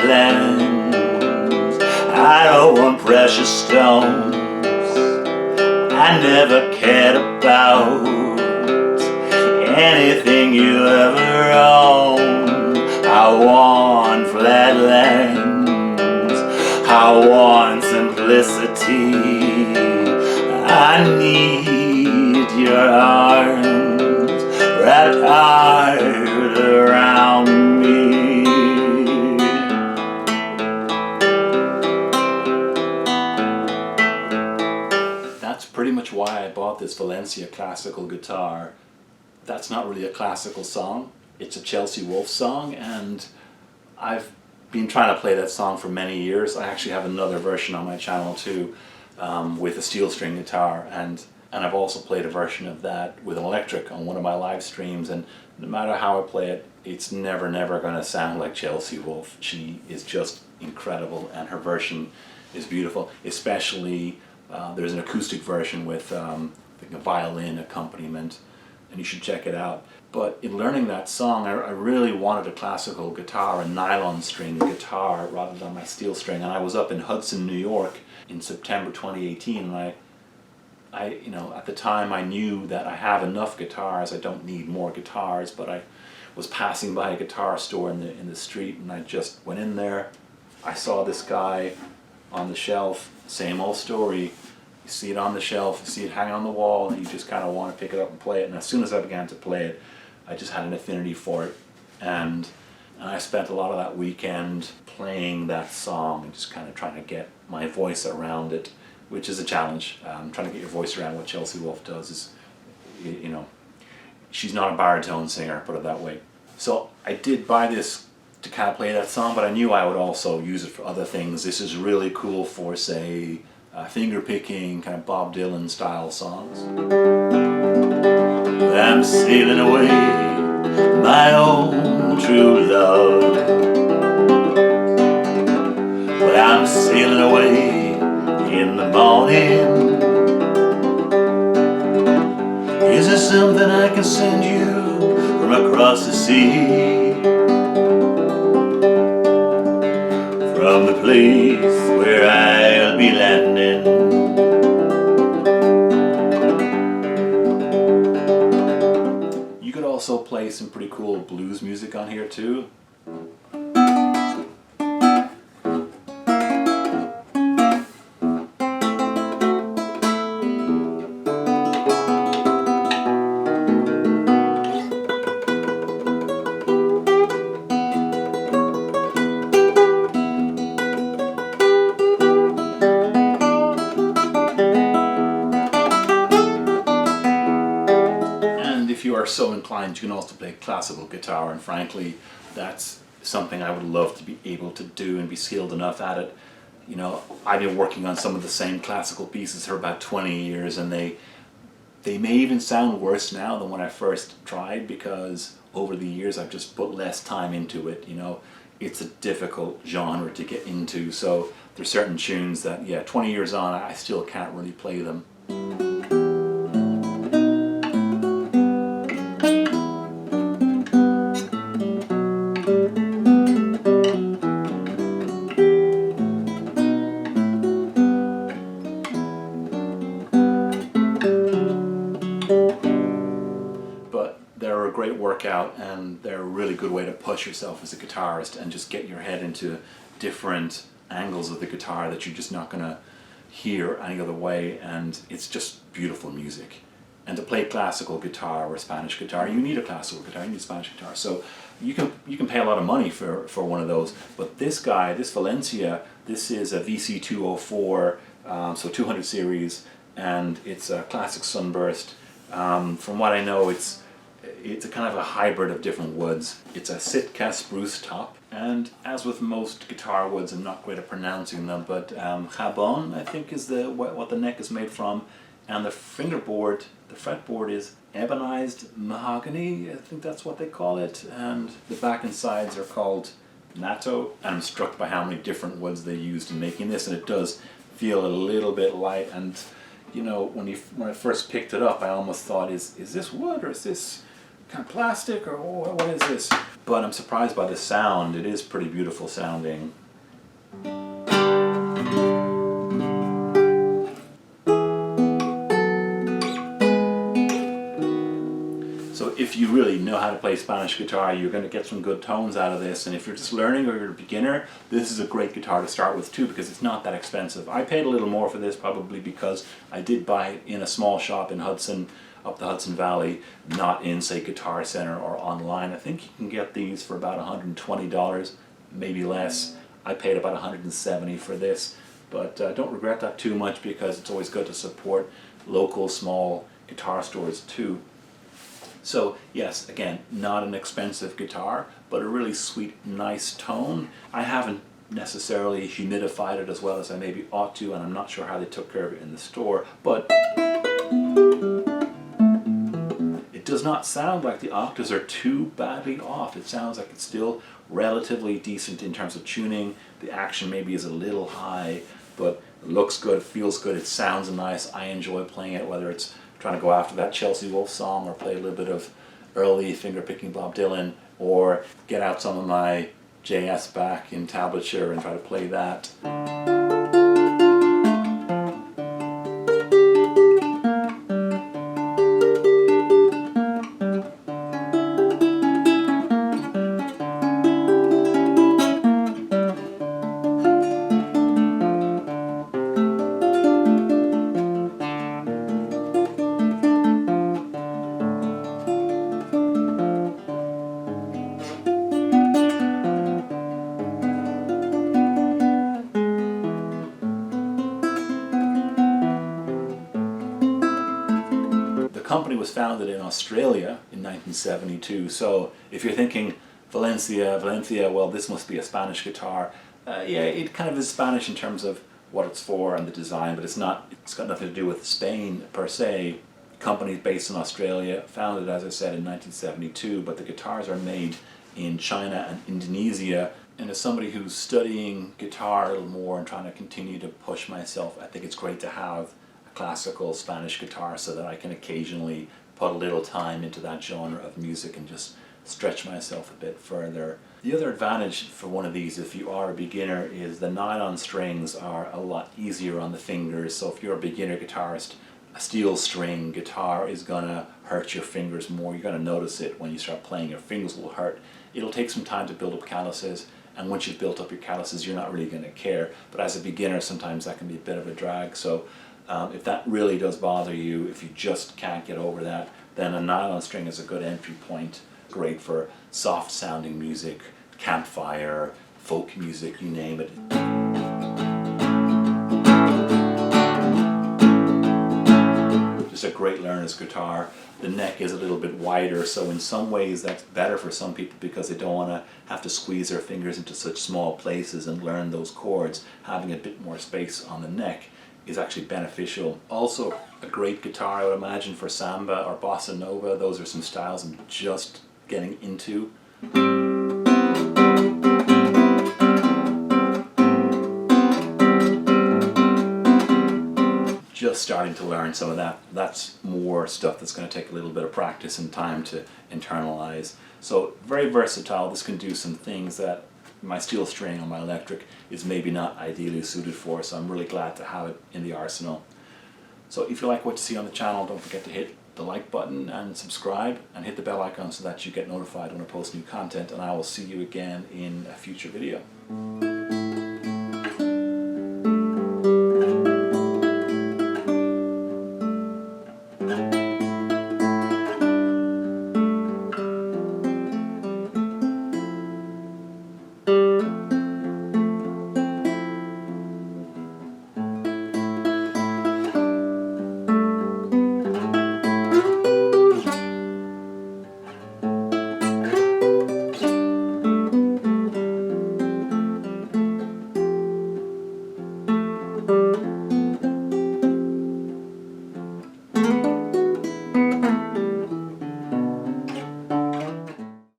flatlands. I don't want precious stones. I never cared about anything you ever own. I want flatlands. I want simplicity. I need your arms wrapped hard around me. That's pretty much why I bought this Valencia classical guitar. That's not really a classical song. It's a Chelsea Wolfe song, and I've been trying to play that song for many years. I actually have another version on my channel too, with a steel string guitar, and I've also played a version of that with an electric on one of my live streams, and no matter how I play it, it's never going to sound like Chelsea Wolfe. She is just incredible, and her version is beautiful, especially there's an acoustic version with a violin accompaniment, and you should check it out. But in learning that song, I really wanted a classical guitar, a nylon string guitar, rather than my steel string. And I was up in Hudson, New York in September 2018, and I you know, at the time I knew that I have enough guitars, I don't need more guitars, but I was passing by a guitar store in the street, and I just went in there. I saw this guy on the shelf, same old story. You see it on the shelf, you see it hanging on the wall, and you just kind of want to pick it up and play it. And as soon as I began to play it, I just had an affinity for it, and I spent a lot of that weekend playing that song and just kind of trying to get my voice around it, which is a challenge. Trying to get your voice around what Chelsea Wolfe does is, you know, she's not a baritone singer, put it that way. So I did buy this to kind of play that song, but I knew I would also use it for other things. This is really cool for, say, finger picking, kind of Bob Dylan style songs. I'm sailing away, my own true love. But I'm sailing away in the morning. Is there something I can send you from across the sea? From the place where I'll be landing. Also play some pretty cool blues music on here too. If you are so inclined, you can also play classical guitar, and frankly, that's something I would love to be able to do and be skilled enough at it. You know, I've been working on some of the same classical pieces for about 20 years, and they may even sound worse now than when I first tried, because over the years I've just put less time into it. You know, it's a difficult genre to get into, so there's certain tunes that, yeah, 20 years on, I still can't really play them. They're a great workout, and they're a really good way to push yourself as a guitarist and just get your head into different angles of the guitar that you're just not going to hear any other way, and it's just beautiful music. And to play classical guitar or Spanish guitar, you need a classical guitar, you need a Spanish guitar. So you can pay a lot of money for one of those. But this guy, this Valencia, this is a VC204, so 200 series, and it's a classic sunburst. From what I know, it's a kind of a hybrid of different woods. It's a Sitka spruce top, and as with most guitar woods, I'm not great at pronouncing them, but jabón, I think, is what the neck is made from, and the fingerboard, the fretboard, is ebonized mahogany, I think that's what they call it, and the back and sides are called natto, and I'm struck by how many different woods they used in making this, and it does feel a little bit light. And you know, when I first picked it up, I almost thought, is this wood, or is this kind of plastic, or what is this? but I'm surprised by the sound. It is pretty beautiful sounding. So if you really know how to play Spanish guitar, you're going to get some good tones out of this. And if you're just learning or you're a beginner, this is a great guitar to start with too, because it's not that expensive. I paid a little more for this probably because I did buy it in a small shop in Hudson, up the Hudson Valley, not in, say, Guitar Center or online. I think you can get these for about $120, maybe less. I paid about $170 for this, but don't regret that too much, because it's always good to support local small guitar stores too. So yes, again, not an expensive guitar, but a really sweet, nice tone. I haven't necessarily humidified it as well as I maybe ought to, and I'm not sure how they took care of it in the store, but it does not sound like the octaves are too badly off. It sounds like it's still relatively decent in terms of tuning. The action maybe is a little high, but it looks good, feels good, it sounds nice. I enjoy playing it, whether it's trying to go after that Chelsea Wolfe song or play a little bit of early finger-picking Bob Dylan, or get out some of my JS back in tablature and try to play that. The company was founded in Australia in 1972, so if you're thinking Valencia, well, this must be a Spanish guitar. Yeah, it kind of is Spanish in terms of what it's for and the design, but it's not. It's got nothing to do with Spain per se. Company based in Australia, founded, as I said, in 1972, but the guitars are made in China and Indonesia. And as somebody who's studying guitar a little more and trying to continue to push myself, I think it's great to have classical Spanish guitar so that I can occasionally put a little time into that genre of music and just stretch myself a bit further. The other advantage for one of these, if you are a beginner, is the nylon strings are a lot easier on the fingers. So if you're a beginner guitarist, a steel string guitar is gonna hurt your fingers more. You're gonna notice it when you start playing. Your fingers will hurt. It'll take some time to build up calluses, and once you've built up your calluses, you're not really gonna care. But as a beginner, sometimes that can be a bit of a drag. So if that really does bother you, if you just can't get over that, then a nylon string is a good entry point. Great for soft sounding music, campfire, folk music, you name it. Just a great learner's guitar. The neck is a little bit wider, so in some ways that's better for some people because they don't want to have to squeeze their fingers into such small places and learn those chords. Having a bit more space on the neck is actually beneficial. Also a great guitar, I would imagine, for samba or bossa nova. Those are some styles I'm just getting into. Just starting to learn some of that. That's more stuff that's going to take a little bit of practice and time to internalize. So very versatile. This can do some things that my steel string on my electric is maybe not ideally suited for, so I'm really glad to have it in the arsenal. So if you like what you see on the channel, don't forget to hit the like button and subscribe, and hit the bell icon so that you get notified when I post new content, and I will see you again in a future video.